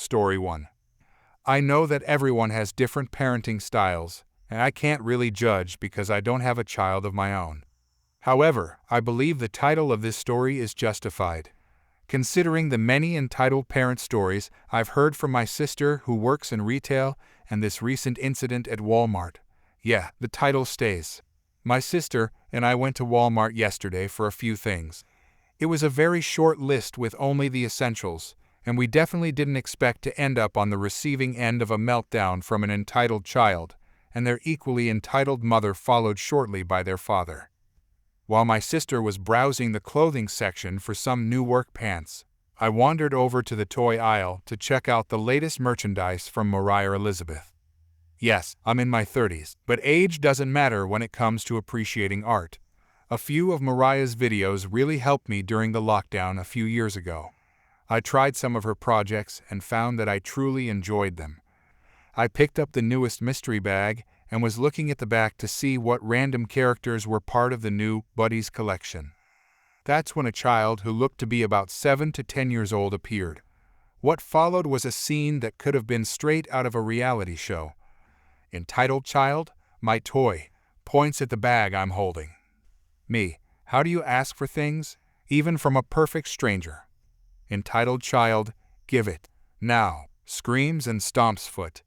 Story 1. I know that everyone has different parenting styles, and I can't really judge because I don't have a child of my own. However, I believe the title of this story is justified, considering the many entitled parent stories I've heard from my sister who works in retail and this recent incident at Walmart. Yeah, the title stays. My sister and I went to Walmart yesterday for a few things. It was a very short list with only the essentials, and we definitely didn't expect to end up on the receiving end of a meltdown from an entitled child, and their equally entitled mother followed shortly by their father. While my sister was browsing the clothing section for some new work pants, I wandered over to the toy aisle to check out the latest merchandise from Mariah Elizabeth. Yes, I'm in my 30s, but age doesn't matter when it comes to appreciating art. A few of Mariah's videos really helped me during the lockdown a few years ago. I tried some of her projects and found that I truly enjoyed them. I picked up the newest mystery bag and was looking at the back to see what random characters were part of the new Buddies collection. That's when a child who looked to be about 7 to 10 years old appeared. What followed was a scene that could have been straight out of a reality show. Entitled child, my toy, points at the bag I'm holding. Me, how do you ask for things, even from a perfect stranger? Entitled child, give it, now, screams and stomps foot.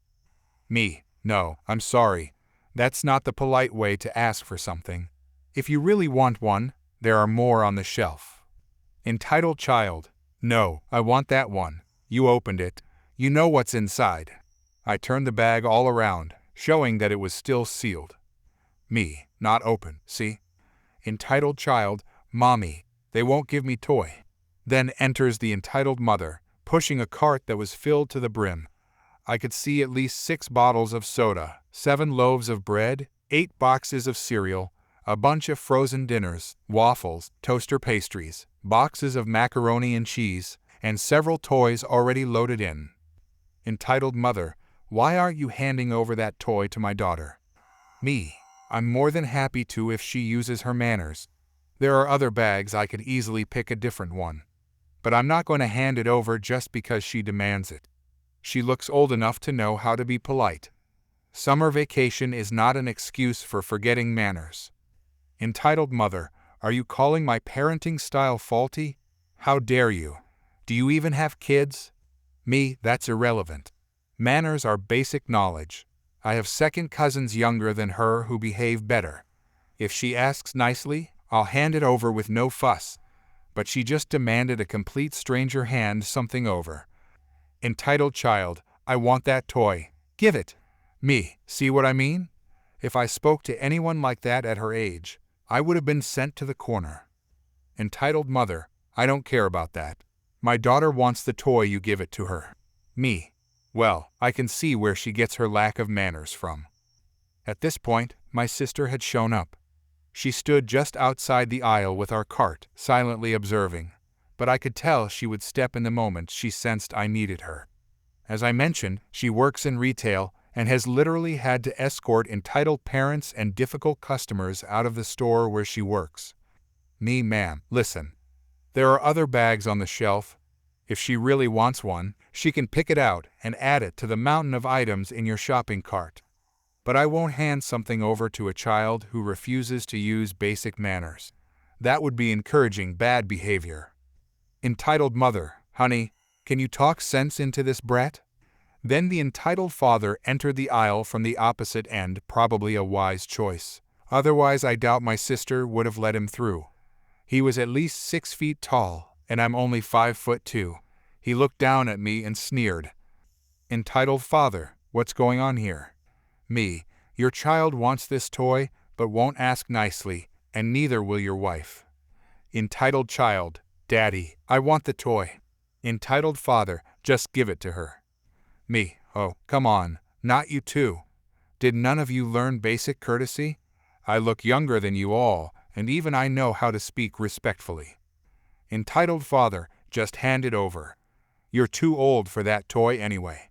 Me, no, I'm sorry. That's not the polite way to ask for something. If you really want one, there are more on the shelf. Entitled child, no, I want that one. You opened it. You know what's inside. I turned the bag all around, showing that it was still sealed. Me, not open, see? Entitled child, mommy, they won't give me toy. Then enters the entitled mother, pushing a cart that was filled to the brim. I could see at least 6 bottles of soda, 7 loaves of bread, 8 boxes of cereal, a bunch of frozen dinners, waffles, toaster pastries, boxes of macaroni and cheese, and several toys already loaded in. Entitled mother, why aren't you handing over that toy to my daughter? Me, I'm more than happy to if she uses her manners. There are other bags I could easily pick a different one. But I'm not going to hand it over just because she demands it. She looks old enough to know how to be polite. Summer vacation is not an excuse for forgetting manners. Entitled mother, are you calling my parenting style faulty? How dare you? Do you even have kids? Me, that's irrelevant. Manners are basic knowledge. I have second cousins younger than her who behave better. If she asks nicely, I'll hand it over with no fuss. But she just demanded a complete stranger hand something over. Entitled child, I want that toy. Give it. Me, see what I mean? If I spoke to anyone like that at her age, I would have been sent to the corner. Entitled mother, I don't care about that. My daughter wants the toy, you give it to her. Me, well, I can see where she gets her lack of manners from. At this point, my sister had shown up. She stood just outside the aisle with our cart, silently observing, but I could tell she would step in the moment she sensed I needed her. As I mentioned, she works in retail and has literally had to escort entitled parents and difficult customers out of the store where she works. Me, ma'am, listen. There are other bags on the shelf. If she really wants one, she can pick it out and add it to the mountain of items in your shopping cart. But I won't hand something over to a child who refuses to use basic manners. That would be encouraging bad behavior. Entitled mother, honey, can you talk sense into this brat? Then the entitled father entered the aisle from the opposite end, probably a wise choice. Otherwise, I doubt my sister would have let him through. He was at least 6 feet tall, and I'm only 5'2". He looked down at me and sneered. Entitled father, what's going on here? Me, your child wants this toy, but won't ask nicely, and neither will your wife. Entitled child, daddy, I want the toy. Entitled father, just give it to her. Me, oh, come on, not you too. Did none of you learn basic courtesy? I look younger than you all, and even I know how to speak respectfully. Entitled father, just hand it over. You're too old for that toy anyway.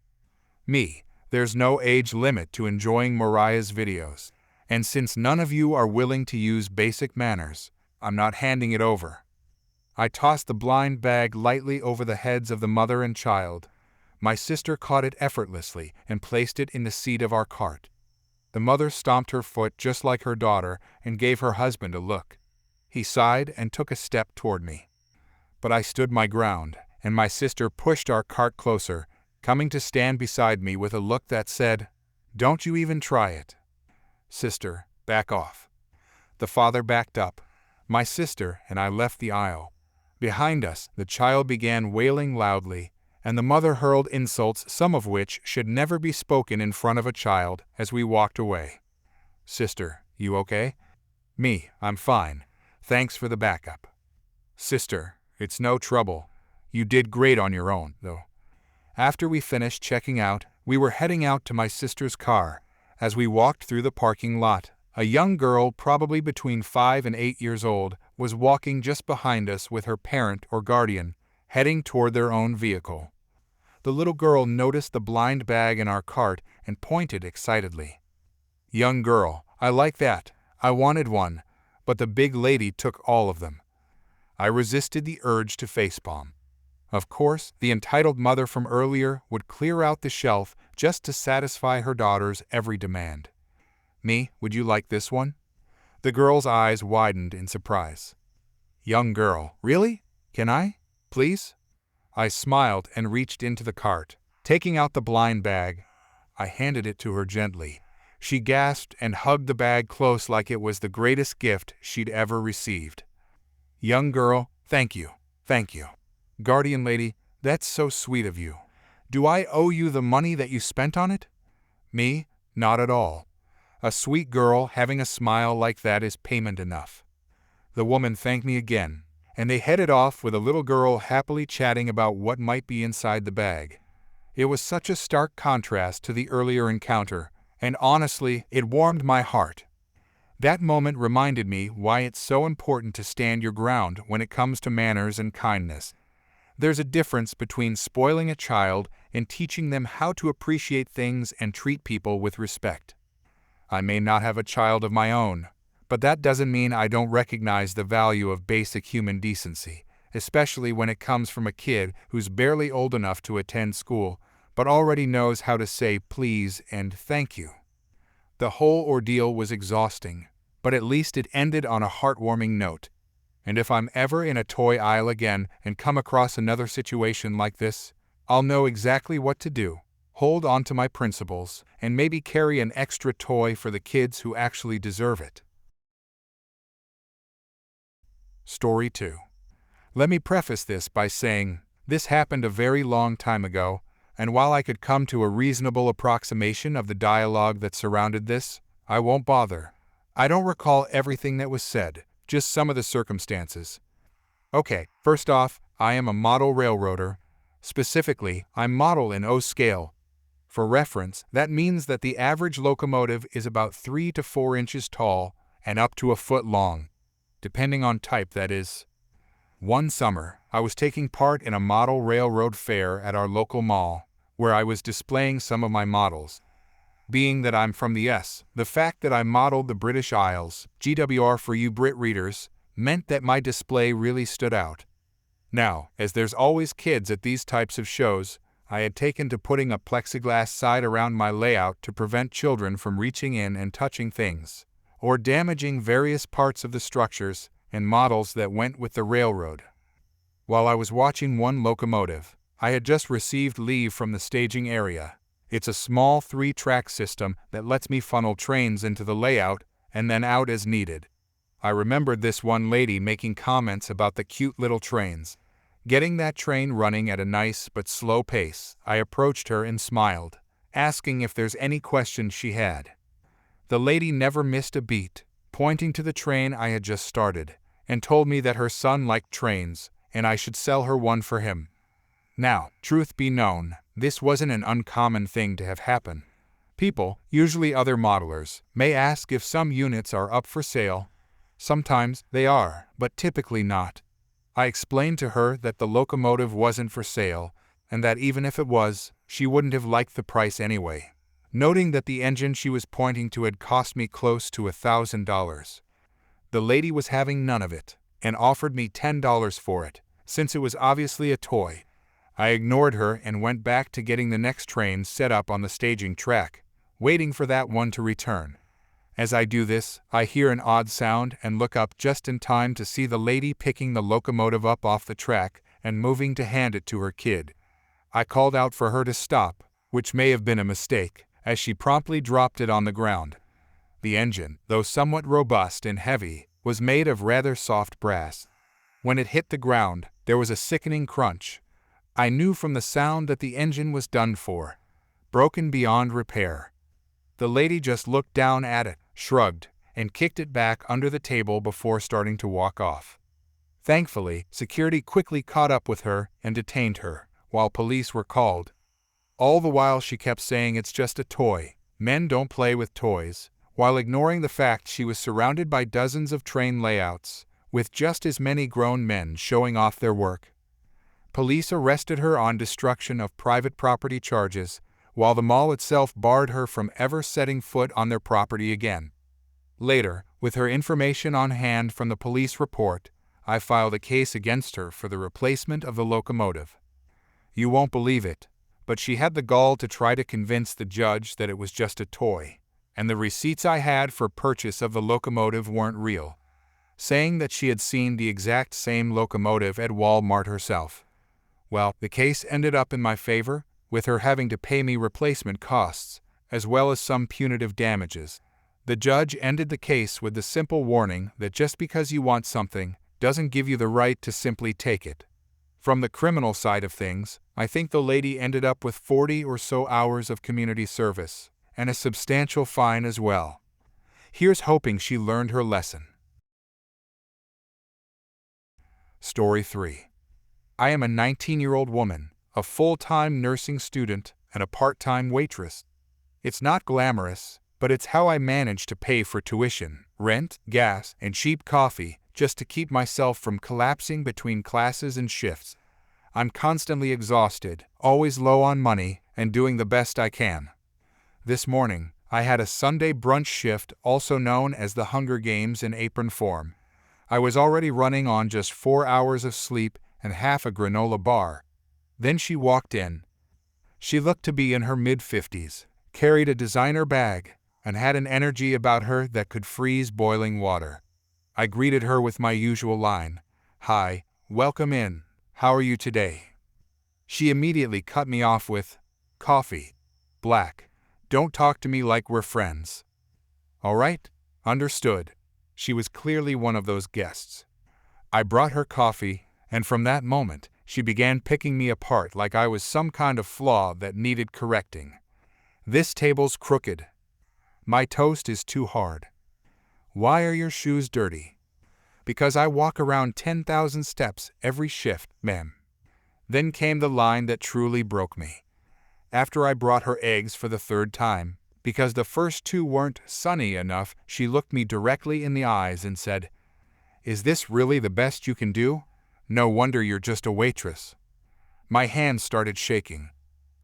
Me, there's no age limit to enjoying Mariah's videos, and since none of you are willing to use basic manners, I'm not handing it over. I tossed the blind bag lightly over the heads of the mother and child, My sister caught it effortlessly and placed it in the seat of our cart. The mother stomped her foot just like her daughter and gave her husband a look. He sighed and took a step toward me. But I stood my ground, and my sister pushed our cart closer, coming to stand beside me with a look that said, "Don't you even try it. Sister, back off." The father backed up. My sister and I left the aisle. Behind us, the child began wailing loudly, and the mother hurled insults, some of which should never be spoken in front of a child, as we walked away. "Sister, you okay?" "Me, I'm fine. Thanks for the backup." "Sister, it's no trouble. You did great on your own, though." After we finished checking out, we were heading out to my sister's car. As we walked through the parking lot, a young girl, probably between 5 and 8 years old, was walking just behind us with her parent or guardian, heading toward their own vehicle. The little girl noticed the blind bag in our cart and pointed excitedly. "Young girl, I like that. I wanted one, but the big lady took all of them." I resisted the urge to facepalm. Of course, the entitled mother from earlier would clear out the shelf just to satisfy her daughter's every demand. "Me, would you like this one?" The girl's eyes widened in surprise. "Young girl, really? Can I? Please?" I smiled and reached into the cart. Taking out the blind bag, I handed it to her gently. She gasped and hugged the bag close like it was the greatest gift she'd ever received. "Young girl, thank you, thank you. Guardian lady, that's so sweet of you. Do I owe you the money that you spent on it?" "Me? Not at all. A sweet girl having a smile like that is payment enough." The woman thanked me again, and they headed off with a little girl happily chatting about what might be inside the bag. It was such a stark contrast to the earlier encounter, and honestly, it warmed my heart. That moment reminded me why it's so important to stand your ground when it comes to manners and kindness. There's a difference between spoiling a child and teaching them how to appreciate things and treat people with respect. I may not have a child of my own, but that doesn't mean I don't recognize the value of basic human decency, especially when it comes from a kid who's barely old enough to attend school, but already knows how to say please and thank you. The whole ordeal was exhausting, but at least it ended on a heartwarming note. And if I'm ever in a toy aisle again and come across another situation like this, I'll know exactly what to do. Hold on to my principles, and maybe carry an extra toy for the kids who actually deserve it. Story 2. Let me preface this by saying, this happened a very long time ago, and while I could come to a reasonable approximation of the dialogue that surrounded this, I won't bother. I don't recall everything that was said, just some of the circumstances. Okay, first off, I am a model railroader. Specifically, I'm model in O scale. For reference, that means that the average locomotive is about 3 to 4 inches tall and up to a foot long, depending on type, that is. One summer, I was taking part in a model railroad fair at our local mall, where I was displaying some of my models. Being that I'm from the S, the fact that I modeled the British Isles, GWR for you Brit readers, meant that my display really stood out. Now, as there's always kids at these types of shows, I had taken to putting a plexiglass side around my layout to prevent children from reaching in and touching things, or damaging various parts of the structures and models that went with the railroad. While I was watching one locomotive, I had just received leave from the staging area. It's a small 3-track system that lets me funnel trains into the layout and then out as needed. I remembered this one lady making comments about the cute little trains. Getting that train running at a nice but slow pace, I approached her and smiled, asking if there's any questions she had. The lady never missed a beat, pointing to the train I had just started, and told me that her son liked trains, and I should sell her one for him. Now, truth be known, this wasn't an uncommon thing to have happen. People, usually other modelers, may ask if some units are up for sale. Sometimes they are, but typically not. I explained to her that the locomotive wasn't for sale, and that even if it was, she wouldn't have liked the price anyway, noting that the engine she was pointing to had cost me close to $1,000. The lady was having none of it, and offered me $10 for it, since it was obviously a toy. I ignored her and went back to getting the next train set up on the staging track, waiting for that one to return. As I do this, I hear an odd sound and look up just in time to see the lady picking the locomotive up off the track and moving to hand it to her kid. I called out for her to stop, which may have been a mistake, as she promptly dropped it on the ground. The engine, though somewhat robust and heavy, was made of rather soft brass. When it hit the ground, there was a sickening crunch. I knew from the sound that the engine was done for, broken beyond repair. The lady just looked down at it, shrugged, and kicked it back under the table before starting to walk off. Thankfully, security quickly caught up with her and detained her, while police were called. All the while she kept saying it's just a toy, men don't play with toys, while ignoring the fact she was surrounded by dozens of train layouts, with just as many grown men showing off their work. Police arrested her on destruction of private property charges, while the mall itself barred her from ever setting foot on their property again. Later, with her information on hand from the police report, I filed a case against her for the replacement of the locomotive. You won't believe it, but she had the gall to try to convince the judge that it was just a toy, and the receipts I had for purchase of the locomotive weren't real, saying that she had seen the exact same locomotive at Walmart herself. Well, the case ended up in my favor, with her having to pay me replacement costs, as well as some punitive damages. The judge ended the case with the simple warning that just because you want something doesn't give you the right to simply take it. From the criminal side of things, I think the lady ended up with 40 or so hours of community service, and a substantial fine as well. Here's hoping she learned her lesson. Story 3. I am a 19-year-old woman, a full-time nursing student, and a part-time waitress. It's not glamorous, but it's how I manage to pay for tuition, rent, gas, and cheap coffee just to keep myself from collapsing between classes and shifts. I'm constantly exhausted, always low on money, and doing the best I can. This morning, I had a Sunday brunch shift, also known as the Hunger Games in apron form. I was already running on just 4 hours of sleep and half a granola bar. Then she walked in. She looked to be in her mid-50s, carried a designer bag, and had an energy about her that could freeze boiling water. I greeted her with my usual line, "Hi, welcome in, how are you today?" She immediately cut me off with, "Coffee. Black. Don't talk to me like we're friends." All right, understood. She was clearly one of those guests. I brought her coffee, and from that moment, she began picking me apart like I was some kind of flaw that needed correcting. This table's crooked. My toast is too hard. Why are your shoes dirty? Because I walk around 10,000 steps every shift, ma'am. Then came the line that truly broke me. After I brought her eggs for the 3rd time, because the first 2 weren't sunny enough, she looked me directly in the eyes and said, "Is this really the best you can do? No wonder you're just a waitress." My hands started shaking.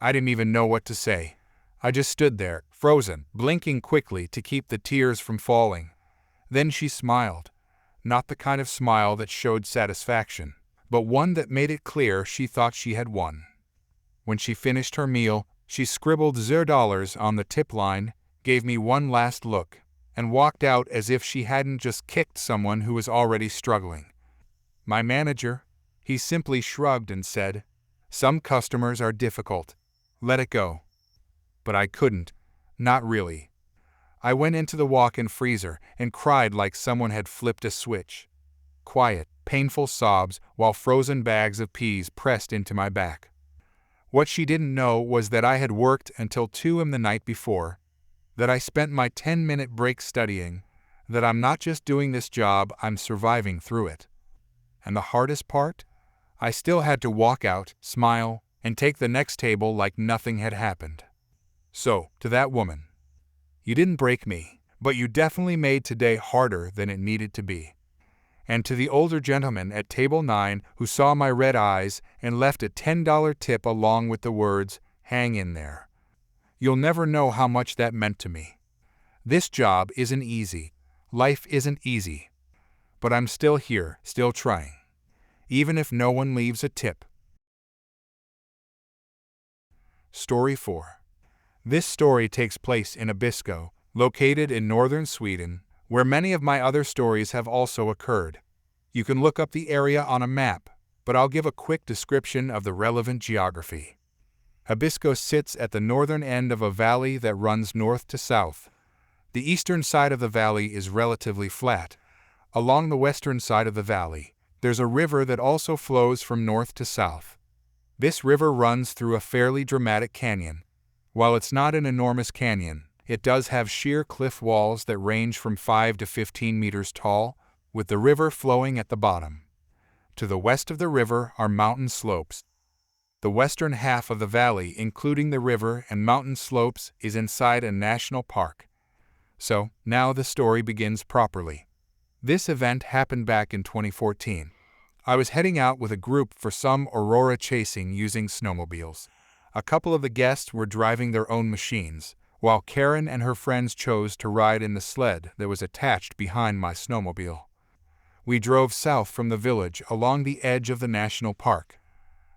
I didn't even know what to say. I just stood there, frozen, blinking quickly to keep the tears from falling. Then she smiled. Not the kind of smile that showed satisfaction, but one that made it clear she thought she had won. When she finished her meal, she scribbled $0 on the tip line, gave me one last look, and walked out as if she hadn't just kicked someone who was already struggling. My manager, he simply shrugged and said, "Some customers are difficult. Let it go." But I couldn't. Not really. I went into the walk-in freezer and cried like someone had flipped a switch. Quiet, painful sobs while frozen bags of peas pressed into my back. What she didn't know was that I had worked until 2 a.m. the night before, that I spent my 10-minute break studying, that I'm not just doing this job, I'm surviving through it. And the hardest part? I still had to walk out, smile, and take the next table like nothing had happened. So, to that woman, you didn't break me, but you definitely made today harder than it needed to be. And to the older gentleman at table 9 who saw my red eyes and left a $10 tip along with the words, "Hang in there." You'll never know how much that meant to me. This job isn't easy. Life isn't easy. But I'm still here, still trying. Even if no one leaves a tip. Story 4. This story takes place in Abisko, located in northern Sweden, where many of my other stories have also occurred. You can look up the area on a map, but I'll give a quick description of the relevant geography. Abisko sits at the northern end of a valley that runs north to south. The eastern side of the valley is relatively flat. Along the western side of the valley, there's a river that also flows from north to south. This river runs through a fairly dramatic canyon. While it's not an enormous canyon, it does have sheer cliff walls that range from 5 to 15 meters tall, with the river flowing at the bottom. To the west of the river are mountain slopes. The western half of the valley, including the river and mountain slopes, is inside a national park. So, now the story begins properly. This event happened back in 2014. I was heading out with a group for some aurora chasing using snowmobiles. A couple of the guests were driving their own machines, while Karen and her friends chose to ride in the sled that was attached behind my snowmobile. We drove south from the village along the edge of the national park.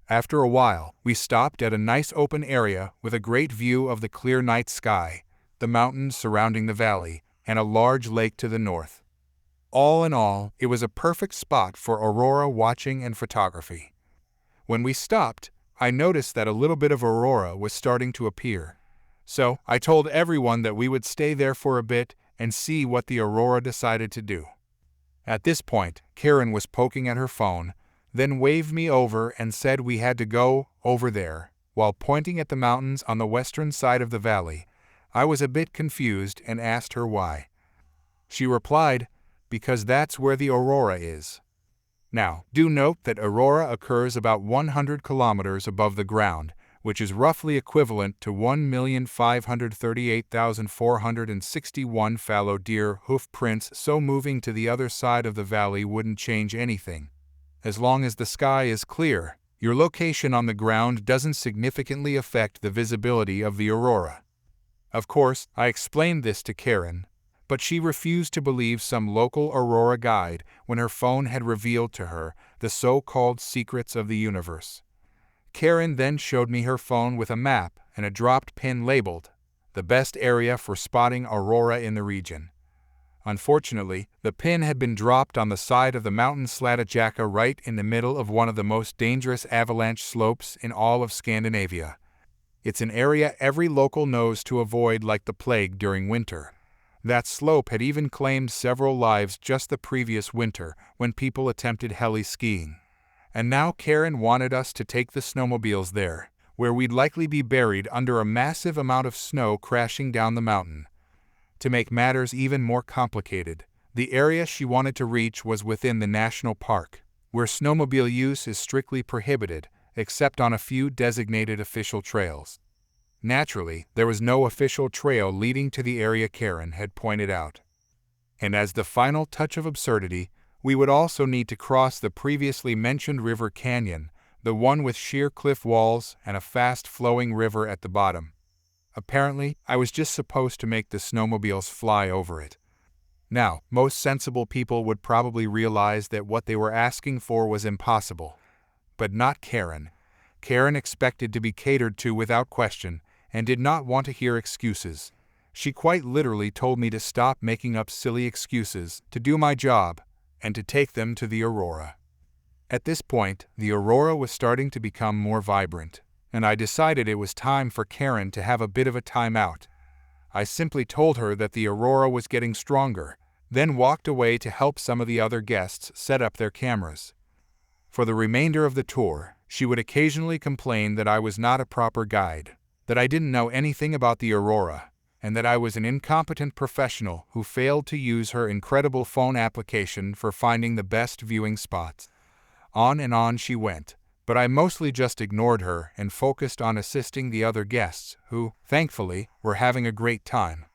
After a while, we stopped at a nice open area with a great view of the clear night sky, the mountains surrounding the valley, and a large lake to the north. All in all, it was a perfect spot for aurora watching and photography. When we stopped, I noticed that a little bit of aurora was starting to appear. So, I told everyone that we would stay there for a bit and see what the aurora decided to do. At this point, Karen was poking at her phone, then waved me over and said we had to go over there, while pointing at the mountains on the western side of the valley. I was a bit confused and asked her why. She replied, "Because that's where the aurora is." Now, do note that aurora occurs about 100 kilometers above the ground, which is roughly equivalent to 1,538,461 fallow deer hoof prints, so moving to the other side of the valley wouldn't change anything. As long as the sky is clear, your location on the ground doesn't significantly affect the visibility of the aurora. Of course, I explained this to Karen, but she refused to believe some local aurora guide when her phone had revealed to her the so-called secrets of the universe. Karen then showed me her phone with a map and a dropped pin labeled, "The best area for spotting aurora in the region." Unfortunately, the pin had been dropped on the side of the mountain Sladajaka right in the middle of one of the most dangerous avalanche slopes in all of Scandinavia. It's an area every local knows to avoid like the plague during winter. That slope had even claimed several lives just the previous winter when people attempted heli skiing. And now Karen wanted us to take the snowmobiles there, where we'd likely be buried under a massive amount of snow crashing down the mountain. To make matters even more complicated, the area she wanted to reach was within the national park, where snowmobile use is strictly prohibited, except on a few designated official trails. Naturally, there was no official trail leading to the area Karen had pointed out. And as the final touch of absurdity, we would also need to cross the previously mentioned river canyon, the one with sheer cliff walls and a fast-flowing river at the bottom. Apparently, I was just supposed to make the snowmobiles fly over it. Now, most sensible people would probably realize that what they were asking for was impossible. But not Karen. Karen expected to be catered to without question and did not want to hear excuses. She quite literally told me to stop making up silly excuses, to do my job, and to take them to the aurora. At this point, the aurora was starting to become more vibrant, and I decided it was time for Karen to have a bit of a timeout. I simply told her that the aurora was getting stronger, then walked away to help some of the other guests set up their cameras. For the remainder of the tour, she would occasionally complain that I was not a proper guide, that I didn't know anything about the aurora, and that I was an incompetent professional who failed to use her incredible phone application for finding the best viewing spots. On and on she went, but I mostly just ignored her and focused on assisting the other guests who, thankfully, were having a great time.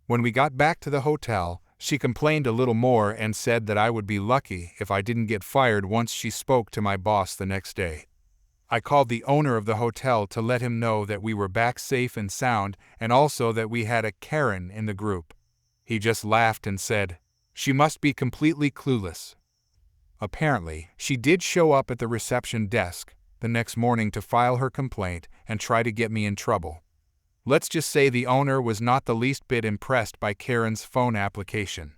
When we got back to the hotel, she complained a little more and said that I would be lucky if I didn't get fired once she spoke to my boss the next day. I called the owner of the hotel to let him know that we were back safe and sound and also that we had a Karen in the group. He just laughed and said, "She must be completely clueless." Apparently, she did show up at the reception desk, the next morning to file her complaint and try to get me in trouble. Let's just say the owner was not the least bit impressed by Karen's phone application.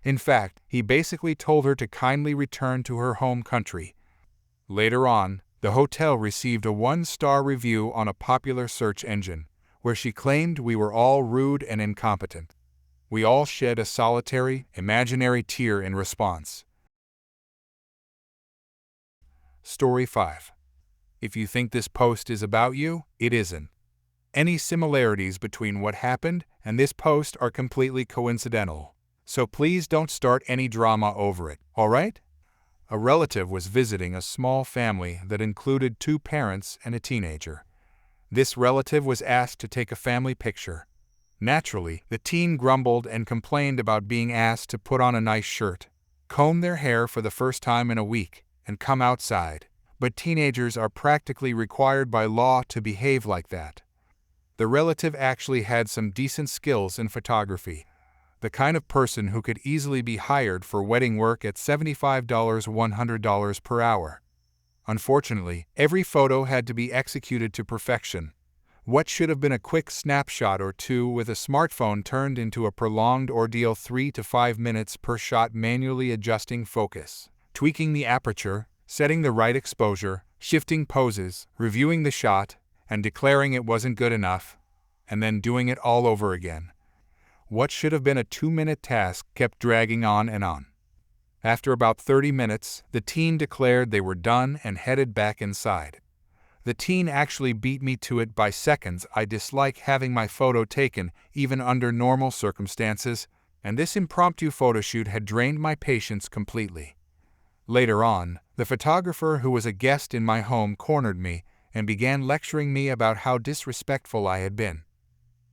In fact, he basically told her to kindly return to her home country. Later on, the hotel received a 1-star review on a popular search engine, where she claimed we were all rude and incompetent. We all shed a solitary, imaginary tear in response. Story 5. If you think this post is about you, it isn't. Any similarities between what happened and this post are completely coincidental, so please don't start any drama over it, alright? A relative was visiting a small family that included 2 parents and a teenager. This relative was asked to take a family picture. Naturally, the teen grumbled and complained about being asked to put on a nice shirt, comb their hair for the first time in a week, and come outside. But teenagers are practically required by law to behave like that. The relative actually had some decent skills in photography, the kind of person who could easily be hired for wedding work at $75, $100 per hour. Unfortunately, every photo had to be executed to perfection. What should have been a quick snapshot or two with a smartphone turned into a prolonged ordeal, 3 to 5 minutes per shot, manually adjusting focus, tweaking the aperture, setting the right exposure, shifting poses, reviewing the shot, and declaring it wasn't good enough, and then doing it all over again. What should have been a 2-minute task kept dragging on and on. After about 30 minutes, the teen declared they were done and headed back inside. The teen actually beat me to it by seconds. I dislike having my photo taken, even under normal circumstances, and this impromptu photoshoot had drained my patience completely. Later on, the photographer who was a guest in my home cornered me and began lecturing me about how disrespectful I had been.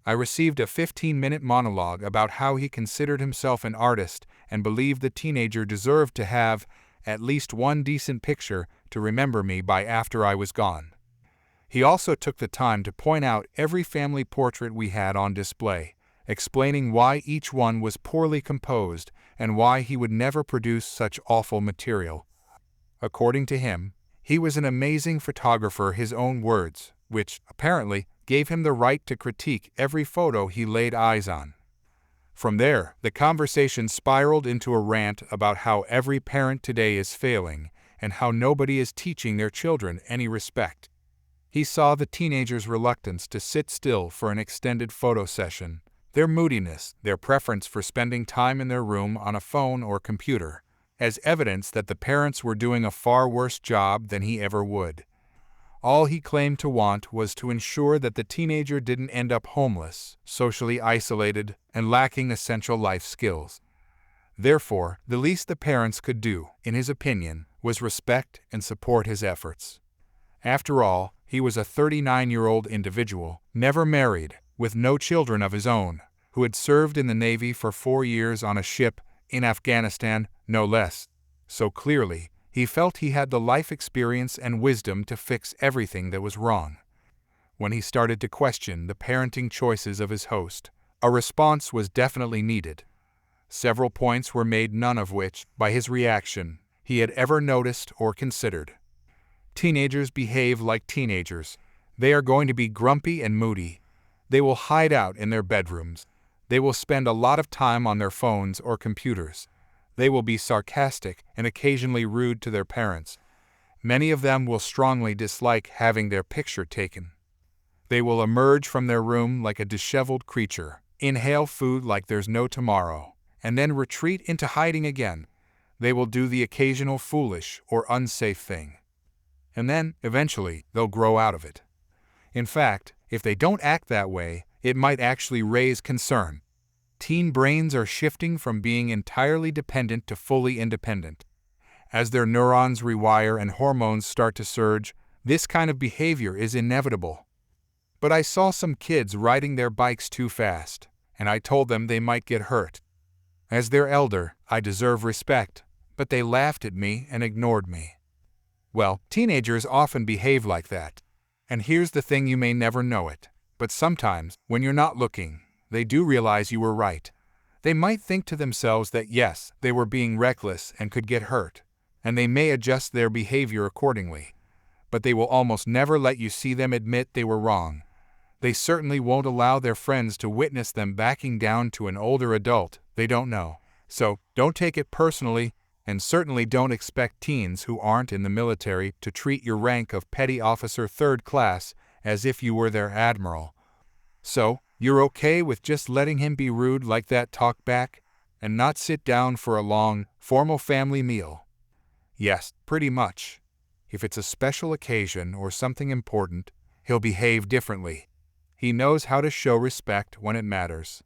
I received a 15-minute monologue about how he considered himself an artist and believed the teenager deserved to have at least one decent picture to remember me by after I was gone. He also took the time to point out every family portrait we had on display, explaining why each one was poorly composed and why he would never produce such awful material. According to him, he was an amazing photographer, his own words, which, apparently, gave him the right to critique every photo he laid eyes on. From there, the conversation spiraled into a rant about how every parent today is failing and how nobody is teaching their children any respect. He saw the teenagers' reluctance to sit still for an extended photo session, their moodiness, their preference for spending time in their room on a phone or computer, as evidence that the parents were doing a far worse job than he ever would. All he claimed to want was to ensure that the teenager didn't end up homeless, socially isolated, and lacking essential life skills. Therefore, the least the parents could do, in his opinion, was respect and support his efforts. After all, he was a 39-year-old individual, never married, with no children of his own, who had served in the Navy for 4 years on a ship in Afghanistan, no less. So clearly, he felt he had the life experience and wisdom to fix everything that was wrong. When he started to question the parenting choices of his host, a response was definitely needed. Several points were made, none of which, by his reaction, he had ever noticed or considered. Teenagers behave like teenagers. They are going to be grumpy and moody. They will hide out in their bedrooms. They will spend a lot of time on their phones or computers. They will be sarcastic and occasionally rude to their parents. Many of them will strongly dislike having their picture taken. They will emerge from their room like a disheveled creature, inhale food like there's no tomorrow, and then retreat into hiding again. They will do the occasional foolish or unsafe thing. And then, eventually, they'll grow out of it. In fact, if they don't act that way, it might actually raise concern. Teen brains are shifting from being entirely dependent to fully independent. As their neurons rewire and hormones start to surge, this kind of behavior is inevitable. But I saw some kids riding their bikes too fast, and I told them they might get hurt. As their elder, I deserve respect, but they laughed at me and ignored me. Well, teenagers often behave like that. And here's the thing, you may never know it, but sometimes, when you're not looking, they do realize you were right. They might think to themselves that yes, they were being reckless and could get hurt, and they may adjust their behavior accordingly. but they will almost never let you see them admit they were wrong. They certainly won't allow their friends to witness them backing down to an older adult they don't know. So, don't take it personally, and certainly don't expect teens who aren't in the military to treat your rank of petty officer third class as if you were their admiral. So, you're okay with just letting him be rude like that talk back, and not sit down for a long, formal family meal? Yes, pretty much. If it's a special occasion or something important, he'll behave differently. He knows how to show respect when it matters.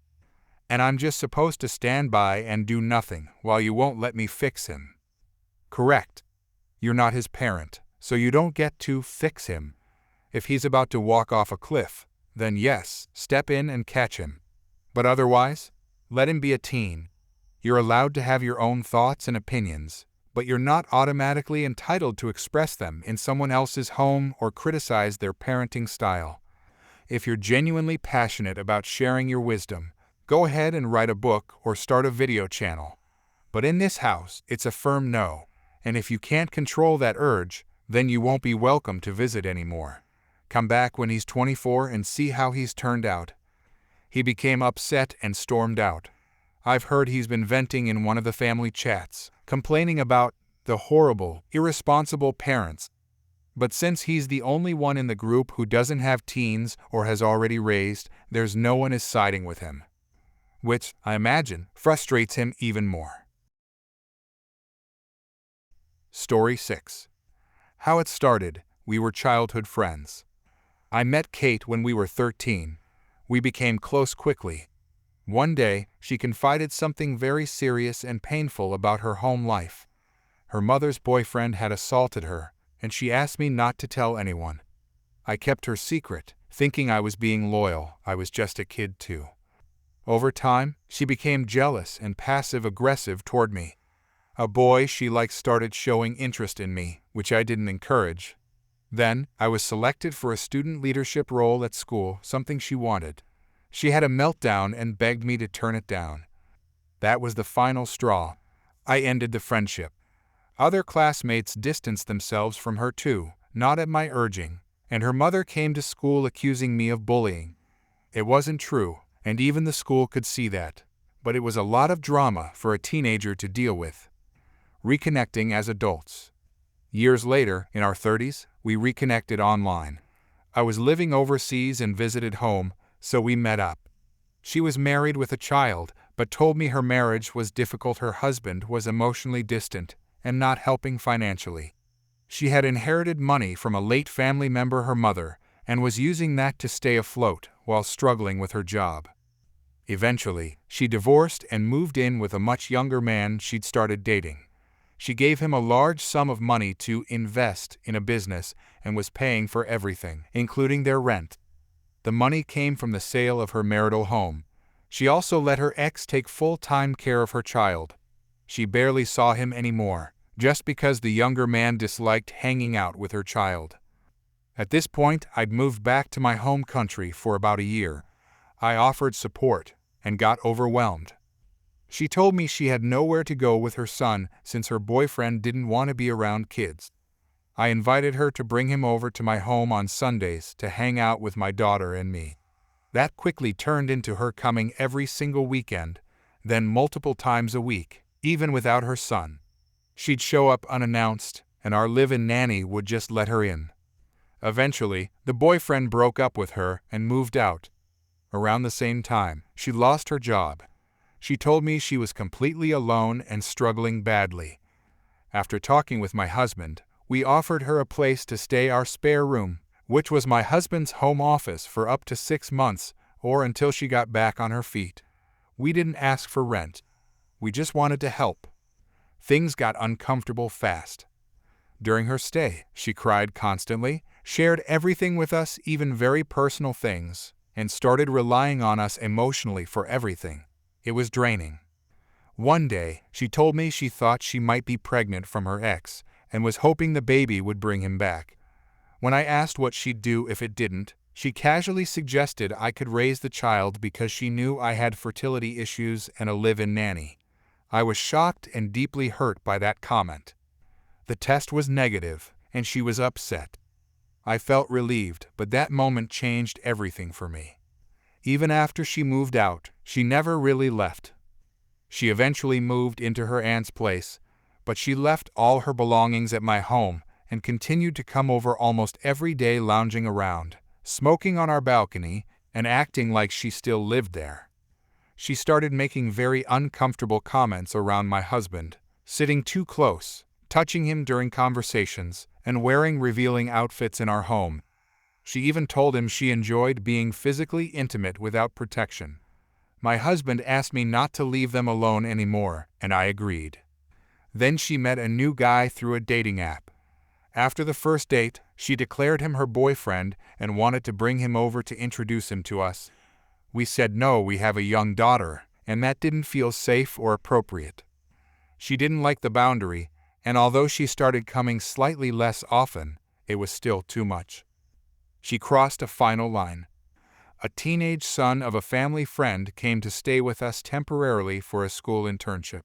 And I'm just supposed to stand by and do nothing while you won't let me fix him. Correct. You're not his parent, so you don't get to fix him. If he's about to walk off a cliff, then yes, step in and catch him. But otherwise, let him be a teen. You're allowed to have your own thoughts and opinions, but you're not automatically entitled to express them in someone else's home or criticize their parenting style. If you're genuinely passionate about sharing your wisdom, go ahead and write a book or start a video channel. But in this house, it's a firm no, and if you can't control that urge, then you won't be welcome to visit anymore. Come back when he's 24 and see how he's turned out. He became upset and stormed out. I've heard he's been venting in one of the family chats, complaining about the horrible, irresponsible parents. But since he's the only one in the group who doesn't have teens or has already raised, there's no one is siding with him. Which, I imagine, frustrates him even more. Story 6. How it started. We were childhood friends. I met Kate when we were 13. We became close quickly. One day, she confided something very serious and painful about her home life. Her mother's boyfriend had assaulted her, and she asked me not to tell anyone. I kept her secret, thinking I was being loyal. I was just a kid too. Over time, she became jealous and passive-aggressive toward me. A boy she liked started showing interest in me, which I didn't encourage. Then, I was selected for a student leadership role at school, something she wanted. She had a meltdown and begged me to turn it down. That was the final straw. I ended the friendship. Other classmates distanced themselves from her too, not at my urging, and her mother came to school accusing me of bullying. It wasn't true, and even the school could see that. But it was a lot of drama for a teenager to deal with. Reconnecting as adults. Years later, in our 30s, we reconnected online. I was living overseas and visited home, so we met up. She was married with a child, but told me her marriage was difficult. Her husband was emotionally distant and not helping financially. She had inherited money from a late family member, her mother, and was using that to stay afloat while struggling with her job. Eventually, she divorced and moved in with a much younger man she'd started dating. She gave him a large sum of money to invest in a business and was paying for everything, including their rent. The money came from the sale of her marital home. She also let her ex take full-time care of her child. She barely saw him anymore, just because the younger man disliked hanging out with her child. At this point, I'd moved back to my home country for about a year. I offered support and got overwhelmed. She told me she had nowhere to go with her son since her boyfriend didn't want to be around kids. I invited her to bring him over to my home on Sundays to hang out with my daughter and me. That quickly turned into her coming every single weekend, then multiple times a week, even without her son. She'd show up unannounced, and our live-in nanny would just let her in. Eventually, the boyfriend broke up with her and moved out. Around the same time, she lost her job. She told me she was completely alone and struggling badly. After talking with my husband, we offered her a place to stay, our spare room, which was my husband's home office, for up to 6 months or until she got back on her feet. We didn't ask for rent. We just wanted to help. Things got uncomfortable fast. During her stay, she cried constantly, shared everything with us, even very personal things, and started relying on us emotionally for everything. It was draining. One day, she told me she thought she might be pregnant from her ex and was hoping the baby would bring him back. When I asked what she'd do if it didn't, she casually suggested I could raise the child because she knew I had fertility issues and a live-in nanny. I was shocked and deeply hurt by that comment. The test was negative, and she was upset. I felt relieved, but that moment changed everything for me. Even after she moved out, she never really left. She eventually moved into her aunt's place, but she left all her belongings at my home and continued to come over almost every day, lounging around, smoking on our balcony, and acting like she still lived there. She started making very uncomfortable comments around my husband, sitting too close, touching him during conversations, and wearing revealing outfits in our home. She even told him she enjoyed being physically intimate without protection. My husband asked me not to leave them alone anymore, and I agreed. Then she met a new guy through a dating app. After the first date, she declared him her boyfriend and wanted to bring him over to introduce him to us. We said no, we have a young daughter, and that didn't feel safe or appropriate. She didn't like the boundary, and although she started coming slightly less often, it was still too much. She crossed a final line. A teenage son of a family friend came to stay with us temporarily for a school internship.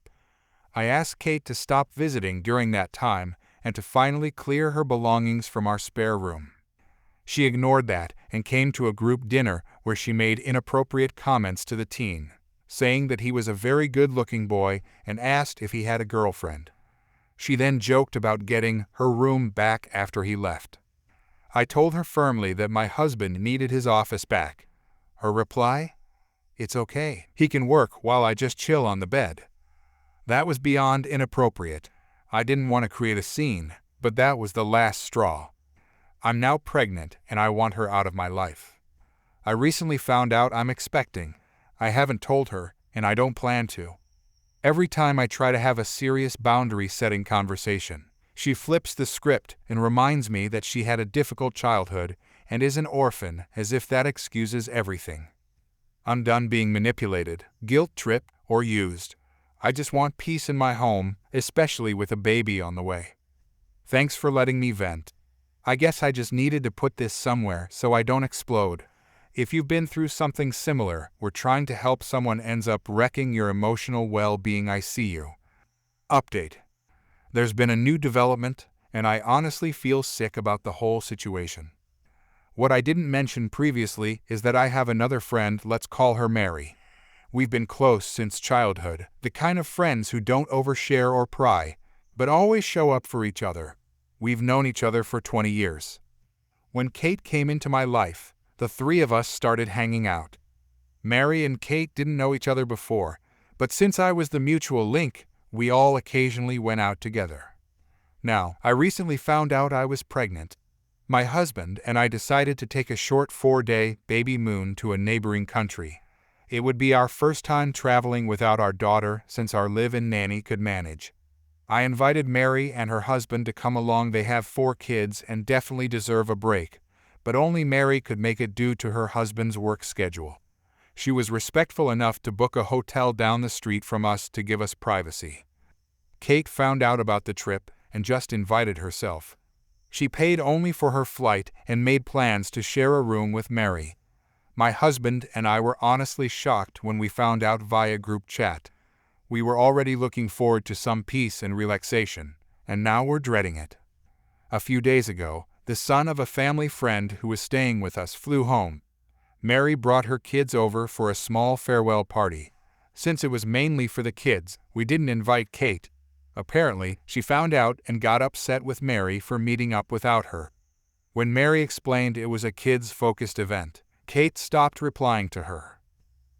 I asked Kate to stop visiting during that time and to finally clear her belongings from our spare room. She ignored that and came to a group dinner where she made inappropriate comments to the teen, saying that he was a very good-looking boy and asked if he had a girlfriend. She then joked about getting her room back after he left. I told her firmly that my husband needed his office back. Her reply? "It's okay. He can work while I just chill on the bed." That was beyond inappropriate. I didn't want to create a scene, but that was the last straw. I'm now pregnant and I want her out of my life. I recently found out I'm expecting. I haven't told her, and I don't plan to. Every time I try to have a serious boundary-setting conversation, she flips the script and reminds me that she had a difficult childhood and is an orphan, as if that excuses everything. I'm done being manipulated, guilt-tripped, or used. I just want peace in my home, especially with a baby on the way. Thanks for letting me vent. I guess I just needed to put this somewhere so I don't explode. If you've been through something similar, where trying to help someone ends up wrecking your emotional well-being, I see you. Update. There's been a new development, and I honestly feel sick about the whole situation. What I didn't mention previously is that I have another friend, let's call her Mary. We've been close since childhood, the kind of friends who don't overshare or pry, but always show up for each other. We've known each other for 20 years. When Kate came into my life, the three of us started hanging out. Mary and Kate didn't know each other before, but since I was the mutual link, we all occasionally went out together. Now, I recently found out I was pregnant. My husband and I decided to take a short 4-day baby moon to a neighboring country. It would be our first time traveling without our daughter since our live-in nanny could manage. I invited Mary and her husband to come along. They have 4 kids and definitely deserve a break, but only Mary could make it due to her husband's work schedule. She was respectful enough to book a hotel down the street from us to give us privacy. Kate found out about the trip and just invited herself. She paid only for her flight and made plans to share a room with Mary. My husband and I were honestly shocked when we found out via group chat. We were already looking forward to some peace and relaxation, and now we're dreading it. A few days ago, the son of a family friend who was staying with us flew home. Mary brought her kids over for a small farewell party. Since it was mainly for the kids, we didn't invite Kate. Apparently, she found out and got upset with Mary for meeting up without her. When Mary explained it was a kids-focused event, Kate stopped replying to her.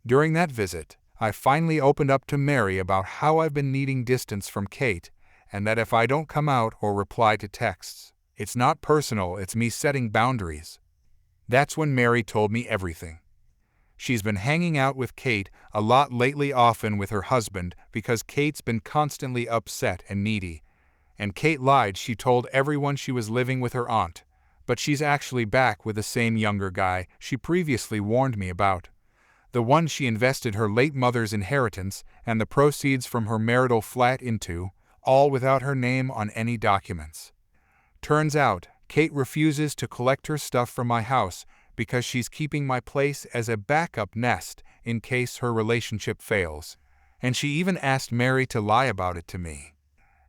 During that visit, I finally opened up to Mary about how I've been needing distance from Kate, and that if I don't come out or reply to texts, it's not personal, it's me setting boundaries. That's when Mary told me everything. She's been hanging out with Kate a lot lately, often with her husband, because Kate's been constantly upset and needy. And Kate lied. She told everyone she was living with her aunt, but she's actually back with the same younger guy she previously warned me about. The one she invested her late mother's inheritance and the proceeds from her marital flat into, all without her name on any documents. Turns out, Kate refuses to collect her stuff from my house because she's keeping my place as a backup nest in case her relationship fails. And she even asked Mary to lie about it to me.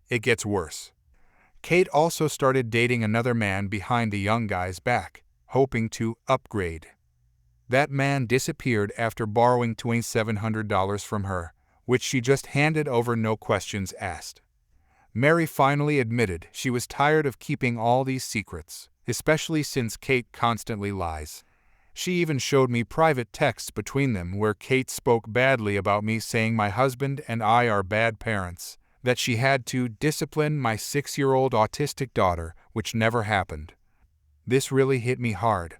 It gets worse. Kate also started dating another man behind the young guy's back, hoping to upgrade. That man disappeared after borrowing $2,700 from her, which she just handed over no questions asked. Mary finally admitted she was tired of keeping all these secrets, especially since Kate constantly lies. She even showed me private texts between them where Kate spoke badly about me, saying my husband and I are bad parents, that she had to discipline my 6-year-old autistic daughter, which never happened. This really hit me hard.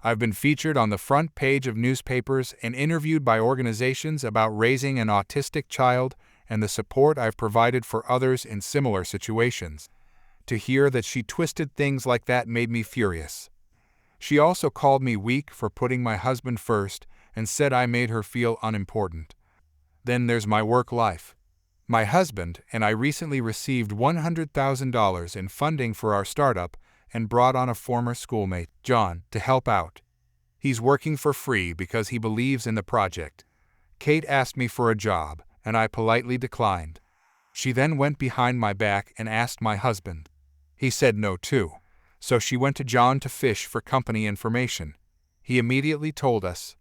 I've been featured on the front page of newspapers and interviewed by organizations about raising an autistic child and the support I've provided for others in similar situations. To hear that she twisted things like that made me furious. She also called me weak for putting my husband first and said I made her feel unimportant. Then there's my work life. My husband and I recently received $100,000 in funding for our startup and brought on a former schoolmate, John, to help out. He's working for free because he believes in the project. Kate asked me for a job, and I politely declined. She then went behind my back and asked my husband. He said no too. So she went to John to fish for company information. He immediately told us.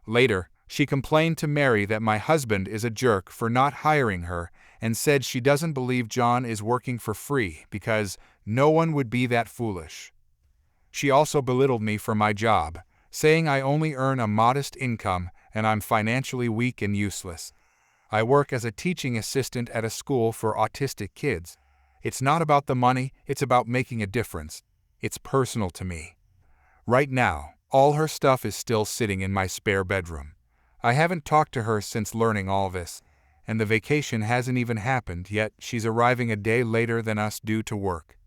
Later, she complained to Mary that my husband is a jerk for not hiring her and said she doesn't believe John is working for free because no one would be that foolish. She also belittled me for my job, saying I only earn a modest income and I'm financially weak and useless. I work as a teaching assistant at a school for autistic kids. It's not about the money, it's about making a difference. It's personal to me. Right now, all her stuff is still sitting in my spare bedroom. I haven't talked to her since learning all this, and the vacation hasn't even happened yet. She's arriving a day later than us due to work.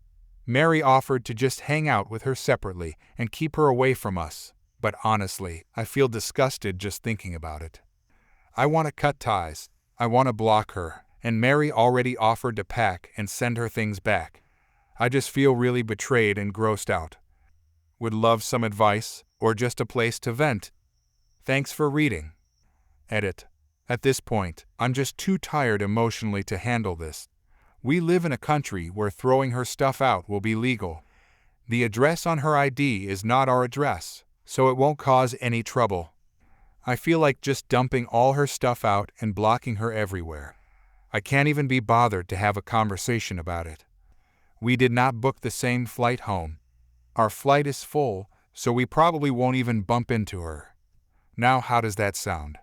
Mary offered to just hang out with her separately and keep her away from us, but honestly, I feel disgusted just thinking about it. I want to cut ties. I want to block her, and Mary already offered to pack and send her things back. I just feel really betrayed and grossed out. Would love some advice, or just a place to vent. Thanks for reading. Edit. At this point, I'm just too tired emotionally to handle this. We live in a country where throwing her stuff out will be legal. The address on her ID is not our address, so it won't cause any trouble. I feel like just dumping all her stuff out and blocking her everywhere. I can't even be bothered to have a conversation about it. We did not book the same flight home. Our flight is full, so we probably won't even bump into her. Now how does that sound?